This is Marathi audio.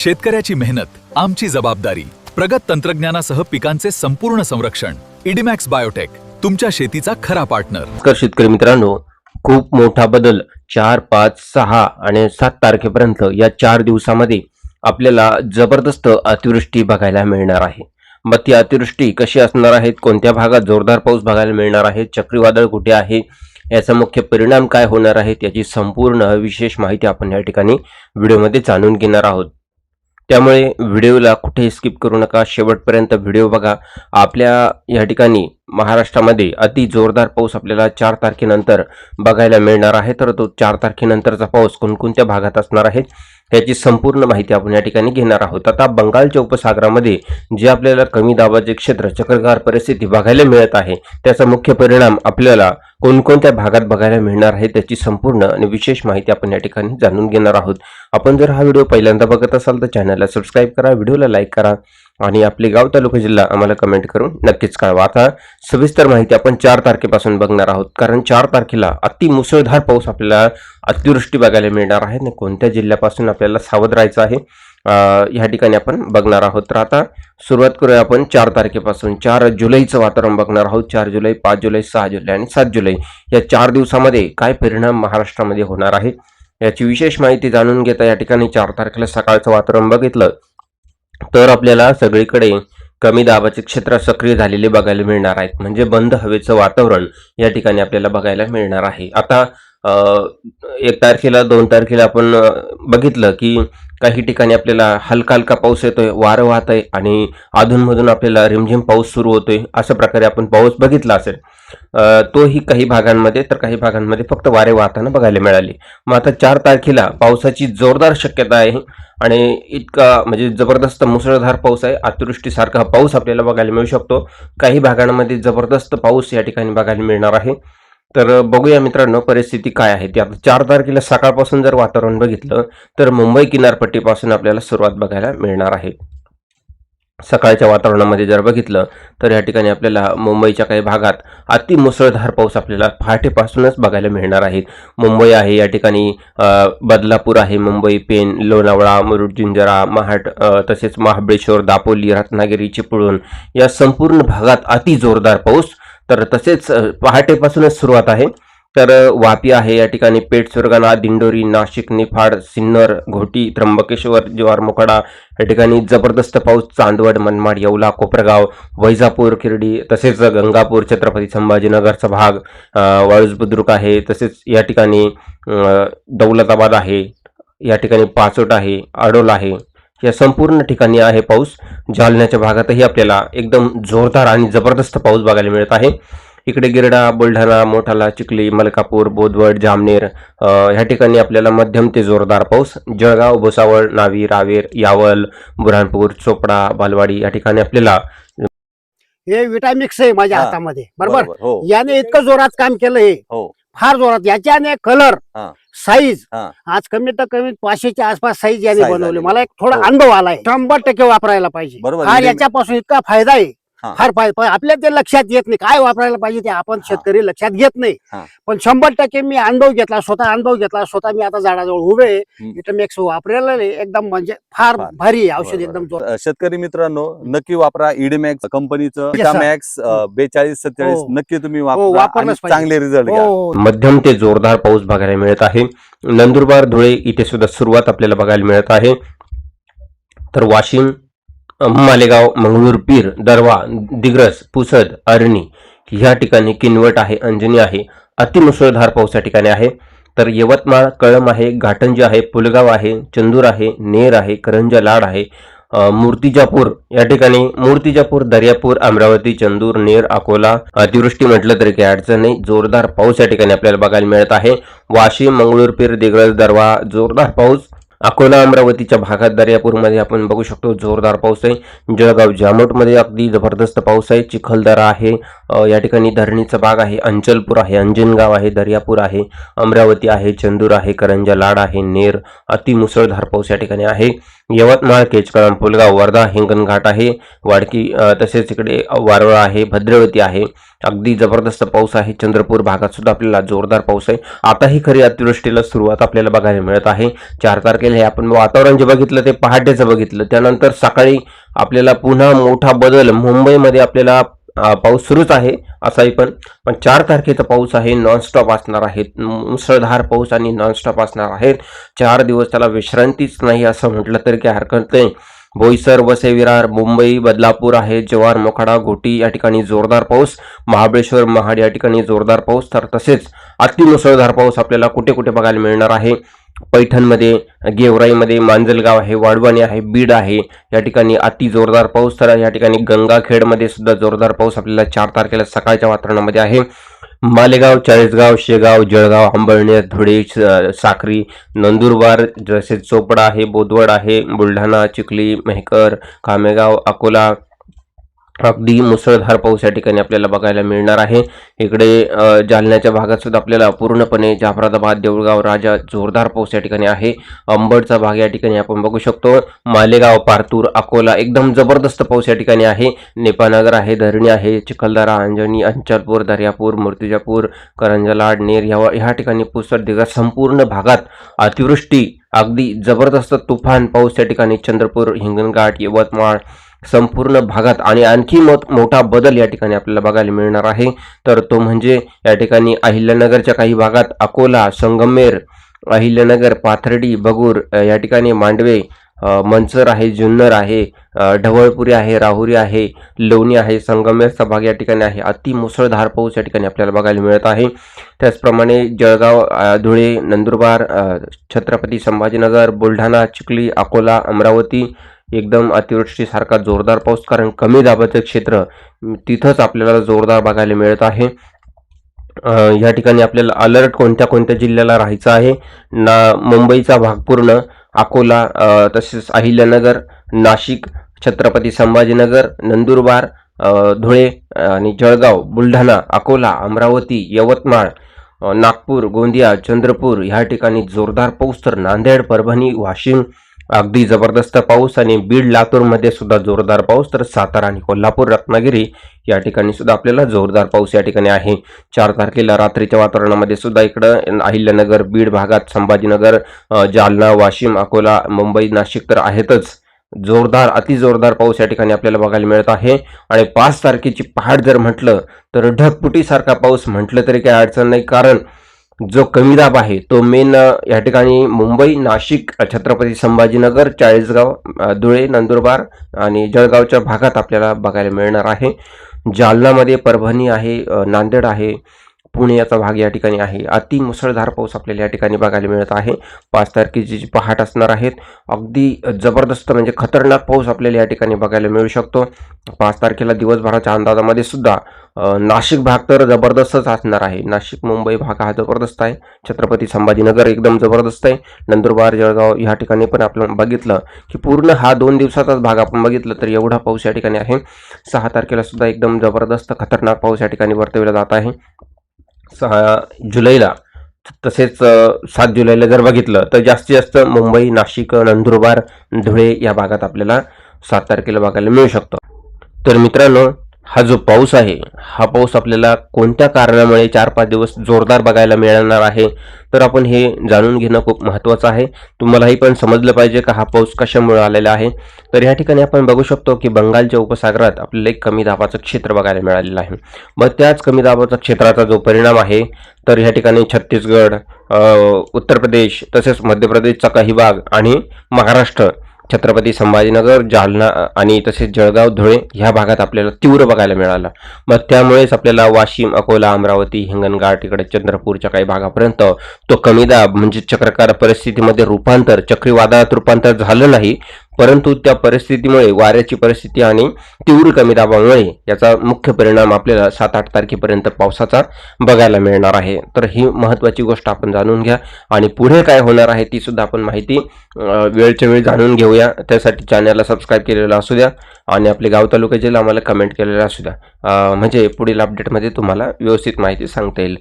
शेतकऱ्याची मेहनत आमची जबाबदारी. प्रगत तंत्रज्ञानासह पिकांचे संपूर्ण संरक्षण. इडीमॅक्स बायोटेक, तुमच्या शेतीचा खरा पार्टनर. शेतकरी मित्रांनो, खूप मोठा बदल 4, 5, 6 आणि 7 तारखेपर्यंत या 4 दिवसामध्ये आपल्याला जबरदस्त अतिवृष्टी बघायला मिळणार आहे. मग ती अतिवृष्टी कशी असणार आहे, कोणत्या भागात जोरदार पाऊस बघायला मिळणार आहे, चक्रीवादळ कुठे आहे, याचा मुख्य परिणाम काय होणार आहे, याची संपूर्ण विशेष माहिती आपण या ठिकाणी व्हिडिओमध्ये जाणून घेणार आहोत. त्यामुळे व्हिडिओला कुठेही स्किप करू नका, शेवटपर्यंत व्हिडिओ बघा. आपल्या या ठिकाणी महाराष्ट्रामध्ये अति जोरदार पाऊस आपल्याला 4 तारखेनंतर बघायला मिळणार आहे. तर तो 4 तारखेनंतरचा पाऊस कोणकोणत्या भागात असणार आहे याची संपूर्ण माहिती आपण या ठिकाणी घेणार आहोत. आता बंगालच्या उपसागरामध्ये जे आपल्याला कमी दाबाचे क्षेत्र, चक्रीवादळ परिस्थिती बघायला मिळत आहे, त्याचा मुख्य परिणाम आपल्याला कोणकोणत्या भागात बघायला मिळणार आहे त्याची संपूर्ण आणि विशेष माहिती आपण या ठिकाणी जाणून घेणार आहोत. आपण जर हा व्हिडिओ पहिल्यांदा बघत असाल तर चॅनलला सबस्क्राईब करा, व्हिडिओला लाईक करा आणि आपले गाव, तालुका, जिल्हा आम्हाला कमेंट करून नक्कीच कळवा. आता सविस्तर माहिती आपण 4 तारखेपासून बघणार आहोत, कारण 4 तारखेला अति मुसळधार पाऊस आपल्याला अतिवृष्टी बघायला मिळणार आहे आणि कोणत्या जिल्ह्यापासून आपल्याला सावध राहायचं आहे या ठिकाणी आपण बघणार आहोत. तर आता सुरुवात करूया आपण 4 तारखेपासून. 4 जुलैचं वातावरण बघणार आहोत. 4 जुलै, 5 जुलै, 6 जुलै आणि 7 जुलै या 4 दिवसामध्ये काय परिणाम महाराष्ट्रामध्ये होणार आहे याची विशेष माहिती जाणून घेता या ठिकाणी 4 तारखेला सकाळचं वातावरण बघितलं तर आपल्याला सगळीकडे कमी दाबाचे क्षेत्र सक्रिय झालेले बघायला मिळणार आहेत. म्हणजे बंद हवेचं वातावरण या ठिकाणी आपल्याला बघायला मिळणार आहे. आता 1 तारखेला, 2 तारखेला आपण बघितलं की काही ठिकाणी आपल्याला हलका हलका पाऊस येतोय, वारं वाहत आहे आणि अधूनमधून आपल्याला रिमझिम पाऊस सुरू होतोय. अशा प्रकारे आपण पाऊस बघितला असेल. तोही काही भागांमध्ये, तर काही भागांमध्ये फक्त वारे वाहताना बघायला मिळाले. मग आता 4 तारखेला पावसाची जोरदार शक्यता आहे आणि इतका म्हणजे जबरदस्त मुसळधार पाऊस आहे. अतिवृष्टीसारखा पाऊस आपल्याला बघायला मिळू शकतो. काही भागांमध्ये जबरदस्त पाऊस या ठिकाणी बघायला मिळणार आहे. तर बघूया मित्रांनो परिस्थिती काय आहे ती. आता 4 तारखेला सकाळपासून जर वातावरण बघितलं तर मुंबई किनारपट्टीपासून आपल्याला सुरुवात बघायला मिळणार आहे. सकाळच्या वातावरणामध्ये जर बघितलं तर या ठिकाणी आपल्याला मुंबईच्या काही भागात अति मुसळधार पाऊस आपल्याला पहाटेपासूनच बघायला मिळणार आहे. मुंबई आहे या ठिकाणी, बदलापूर आहे, मुंबई, पेन, लोणावळा, मुरुड, जिंजरा, महाड, तसेच महाबळेश्वर, दापोली, रत्नागिरी, चिपळूण या संपूर्ण भागात अति जोरदार पाऊस. तर तसेच पहाटेपासूनच सुरुवात आहे. तर वापी आहे या ठिकाणी, पेठ, सुरगाणा, दिंडोरी, नाशिक, निफाड, सिन्नर, घोटी, त्र्यंबकेश्वर, जव्हार, मोखाडा या ठिकाणी जबरदस्त पाऊस. चांदवड, मनमाड, येवला, कोपरगाव, वैजापूर, किर्डी, तसेच गंगापूर, छत्रपती संभाजीनगरचा भाग, वाळूज, बुद्रुक आहे. तसेच या ठिकाणी दौलताबाद आहे, या ठिकाणी पाचोट आहे, आडोल आहे, या संपूर्ण ठिकाणी आहे पाऊस. जालन्याच्या भागातही आपल्याला एकदम जोरदार आणि जबरदस्त पाऊस बघायला मिळत आहे. इकडे गिरडा, बुलढाणा, मोठाला, चिखली, मलकापूर, बोदवड, जामनेर ह्या ठिकाणी आपल्याला मध्यम ते जोरदार पाऊस. जळगाव, भुसावळ, नावी, रावेर, यावल, बुऱ्हाणपूर, चोपडा, बालवाडी या ठिकाणी आपल्याला हे विटामिक्स आहे माझ्या हातामध्ये, बरोबर. हो. याने इतकं जोरात काम केलं, हे हो. फार जोरात. याच्याने कलर, साईज हा. आज कमीत कमी 500च्या आसपास साईज याने साईज बनवले. आली. मला एक थोडा हो. अनुभव आलाय. 100% वापरायला पाहिजे. बरोबर. फार याच्यापासून इतका फायदा आहे, हा. फार फायदा. पण आपल्या ते लक्षात येत नाही काय वापरायला पाहिजे ते. आपण शेतकरी लक्षात घेत नाही. हा. पण 100% मी अनुभव घेतला, स्वतः अनुभव घेतला. स्वतः मी आता झाडाजवळ उभे विटामिक्स वापरायला एकदम म्हणजे फार भारी औषध, एकदम जोरात. शेतकरी मित्रांनो, नक्की वापरा इडीमॅक्स कंपनीचं विटामॅक्स 4247. नक्की तुम्ही वापरा आणि चांगले रिझल्ट घ्या. मध्यम ते जोरदार पाऊस बघायला मिळत आहे. नंदुरबार, धुळे इथे सुद्धा सुरुवात आपल्याला बघायला मिळत आहे. तर वाशिम, मालेगाव, मंगळूर, पीर, दरवा, दिग्रस, पुसद, अरणी ह्या ठिकाणी, किनवट आहे, अंजनी आहे, अतिमुसळधार पाऊस या ठिकाणी आहे. तर यवतमाळ, कळम आहे, घाटंजी आहे, पुलगाव आहे, चंदूर आहे, नेर आहे, करंजा, लाड आहे, मूर्तिजापूर या ठिकाणी, मूर्तिजापूर, दर्यापूर, अमरावती, चंदूर, नेर, अकोला अतिवृष्टी म्हटलं तरी काही अडचण नाही. जोरदार पाऊस या ठिकाणी आपल्याला बघायला मिळत आहे. वाशिम, मंगळूर, पीर, दिग्रस, दरवा जोरदार पाऊस. अकोला, अमरावतीच्या भागात, दर्यापूरमध्ये आपण बघू शकतो जोरदार पाऊस आहे. जळगाव, जामोटमध्ये अगदी जबरदस्त पाऊस आहे. चिखलदरा आहे, या ठिकाणी धरणीचा भाग आहे, अंचलपूर आहे, अंजनगाव आहे, दर्यापूर आहे, अमरावती आहे, चंदूर आहे, करंजा लाड आहे, नेर अति मुसळधार पाऊस या ठिकाणी आहे, यवतमाळ, केचकळम, पुलगाव, वर्धा, हिंगणघाट आहे, वाडकी तसेच इकडे वारवळ आहे, भद्रावती आहे, अगदी जबरदस्त पाऊस आहे. चंद्रपूर भागात सुद्धा आपल्याला जोरदार पाऊस आहे. आता ही खरी अतिवृष्टीला सुरुवात आपल्याला बघायला मिळत आहे. 4 तारखेला हे आपण वातावरण जे बघितलं ते पहाटेचं बघितलं, त्यानंतर सकाळी आपल्याला पुन्हा मोठा बदल मुंबईमध्ये आपल्याला पाऊस सुरूच आहे असाही पण 4 तारखेचा पाऊस आहे, नॉनस्टॉप असणार आहे, मुसळधार पाऊस आणि नॉनस्टॉप असणार आहे. 4 दिवस त्याला विश्रांतीच नाही असं म्हटलं तरी काही हरकत नाही. बोईसर, वसई, विरार, मुंबई, बदलापूर आहे, जव्हार, मोखाडा, घोटी या ठिकाणी जोरदार पाऊस, महाबळेश्वर, महाड या ठिकाणी जोरदार पाऊस, तर तसेच अतिमुसळधार पाऊस आपल्याला कुठे कुठे बघायला मिळणार आहे. पैठणमध्ये, गेवराईमध्ये, मांजलगाव आहे, वाढवणी आहे, बीड आहे या ठिकाणी अति जोरदार पाऊस. तर या ठिकाणी गंगाखेडमध्ये सुद्धा जोरदार पाऊस आपल्याला 4 तारखेला सकाळच्या वातावरणामध्ये आहे. मालेगाव, चाळीसगाव, शेगाव, जळगाव, अंबळनेर, धुळे, साक्री, नंदुरबार, तसेच चोपडा आहे, बोदवड आहे, बुलढाणा, चिखली, मेहकर, कामेगाव, अकोला अगदी मुसळधार पाऊस या ठिकाणी आपल्याला बघायला मिळणार आहे. इकडे जालन्याच्या भागात सुद्धा आपल्याला पूर्णपणे जाफराबाद, देऊळगाव, राजा जोरदार पाऊस या ठिकाणी आहे. अंबडचा भाग या ठिकाणी आपण बघू शकतो. मालेगाव, पारतूर, अकोला एकदम जबरदस्त पाऊस या ठिकाणी आहे. नेपानगर आहे, धरणी आहे, चिखलदरा, अंजनी, अंचलपूर, दर्यापूर, मूर्तिजापूर, करंजलाड, नेर ह्या ठिकाणी पुसद दिघा संपूर्ण भागात अतिवृष्टी अगदी जबरदस्त तुफान पाऊस या ठिकाणी चंद्रपूर, हिंगणघाट, यवतमाळ संपूर्ण भागात आणि आणखी मोठा बदल या ठिकाणी आपल्याला बघायला मिळणार आहे. तर तो म्हणजे या ठिकाणी अहिल्यानगरच्या काही भागात अकोला, संगमेर, अहिल्यानगर, पाथर्डी, बगूर या ठिकाणी मांडवे, मंचर आहे, जुन्नर आहे, ढवळपुरी आहे, राहुरी आहे, लोणी आहे, संगमेरचा भाग या ठिकाणी आहे. अति मुसळधार पाऊस या ठिकाणी आपल्याला बघायला मिळत आहे. त्याचप्रमाणे जळगाव, धुळे, नंदुरबार, छत्रपती संभाजीनगर, बुलढाणा, चिखली, अकोला, अमरावती एकदम अतिवृष्टीसारखा जोरदार पाऊस, कारण कमी दाबाचं क्षेत्र तिथंच आपल्याला जोरदार बघायला मिळत आहे. या ठिकाणी आपल्याला अलर्ट कोणत्या कोणत्या जिल्ह्याला राहायचं आहे. मुंबईचा भाग पूर्ण, अकोला, तसेच अहिल्यानगर, नाशिक, छत्रपती संभाजीनगर, नंदुरबार, धुळे आणि जळगाव, बुलढाणा, अकोला, अमरावती, यवतमाळ, नागपूर, गोंदिया, चंद्रपूर ह्या ठिकाणी जोरदार पाऊस. तर नांदेड, परभणी, वाशिम अगदी जबरदस्त पाऊस आणि बीड, लातूरमध्ये सुद्धा जोरदार पाऊस. तर सातारा आणि कोल्हापूर, रत्नागिरी या ठिकाणी सुद्धा आपल्याला जोरदार पाऊस या ठिकाणी आहे. 4 तारखेला रात्रीच्या वातावरणामध्ये सुद्धा इकडं अहिल्यानगर, बीड भागात, संभाजीनगर, जालना, वाशिम, अकोला, मुंबई, नाशिक तर आहेतच. जोरदार अतिजोरदार पाऊस या ठिकाणी आपल्याला बघायला मिळत आहे. आणि 5 तारखेची पहाट जर म्हटलं तर ढगफुटीसारखा पाऊस म्हटलं तरी काही अडचण नाही, कारण जो कमी दाब आहे तो मेन या ठिकाणी मुंबई, नाशिक, छत्रपती संभाजीनगर, चाळीसगाव, धुळे, नंदुरबार आणि जळगावच्या भागात आपल्याला बघायला मिळणार आहे. जालनामध्ये, परभणी आहे, नांदेड आहे, पुणे याचा भाग या ठिकाणी आहे. अति मुसळधार पाऊस आपल्याला या ठिकाणी बघायला मिळत आहे. 5 तारखेची जी पहाट असणार आहेत अगदी जबरदस्त म्हणजे खतरनाक पाऊस आपल्याला या ठिकाणी बघायला मिळू शकतो. 5 तारखेला दिवसभराच्या अंदाजामध्ये सुद्धा नाशिक भाग तर जबरदस्तच असणार आहे. नाशिक, मुंबई भाग हा जबरदस्त आहे. छत्रपती संभाजीनगर एकदम जबरदस्त आहे. नंदुरबार, जळगाव ह्या ठिकाणी पण आपण बघितलं की पूर्ण हा 2 दिवसाचाच भाग आपण बघितलं तर एवढा पाऊस या ठिकाणी आहे. 6 तारखेला सुद्धा एकदम जबरदस्त खतरनाक पाऊस या ठिकाणी वर्तवला जात आहे. 6 जुलैला तसेच 7 जुलैला जर बघितलं तर जास्तीत जास्त मुंबई, नाशिक, नंदुरबार, धुळे या भागात आपल्याला 7 तारखेला बघायला मिळू शकतो. तर मित्रांनो, हा जो पाऊस आहे हा पाऊस आपल्याला कोणत्या कारणामुळे 4-5 दिवस जोरदार बघायला मिळणार आहे तर आपण हे जाणून घेणं खूप महत्त्वाचं आहे. तुम्हालाही पण समजलं पाहिजे का हा पाऊस कशामुळे आलेला आहे. तर या ठिकाणी आपण बघू शकतो की बंगालच्या उपसागरात आपल्याला एक कमी दाबाचं क्षेत्र बघायला मिळालेलं आहे. मग त्याच कमी दाबाच्या क्षेत्राचा जो परिणाम आहे तर या ठिकाणी छत्तीसगड, उत्तर प्रदेश तसेच मध्य प्रदेशचा काही भाग आणि महाराष्ट्र, छत्रपती संभाजीनगर, जालना आणि तसेच जळगाव, धुळे ह्या भागात आपल्याला तीव्र बघायला मिळाला. मग त्यामुळेच आपल्याला वाशिम, अकोला, अमरावती, हिंगणघाट इकडे चंद्रपूरच्या काही भागापर्यंत तो कमी दाब म्हणजे चक्राकार परिस्थितीमध्ये रूपांतर, चक्रीवादळात रूपांतर झालं नाही, परंतु त्या परिस्थितीमुळे, वाऱ्याची परिस्थिती आणि तीव्र कमी दाबामुळे याचा मुख्य परिणाम आपल्याला 7-8 तारखेपर्यंत पावसाचा बघायला मिळणार आहे. तर ही महत्त्वाची गोष्ट आपण जाणून घ्या आणि पुढे काय होणार आहे ती सुद्धा आपण माहिती वेळच्या वेळी जाणून घेऊया. त्यासाठी चॅनलला सबस्क्राईब केलेलं असू द्या आणि आपले गाव तालुका जिल्हा आम्हाला कमेंट केलेला असू द्या, म्हणजे पुढील अपडेटमध्ये तुम्हाला व्यवस्थित माहिती सांगता येईल.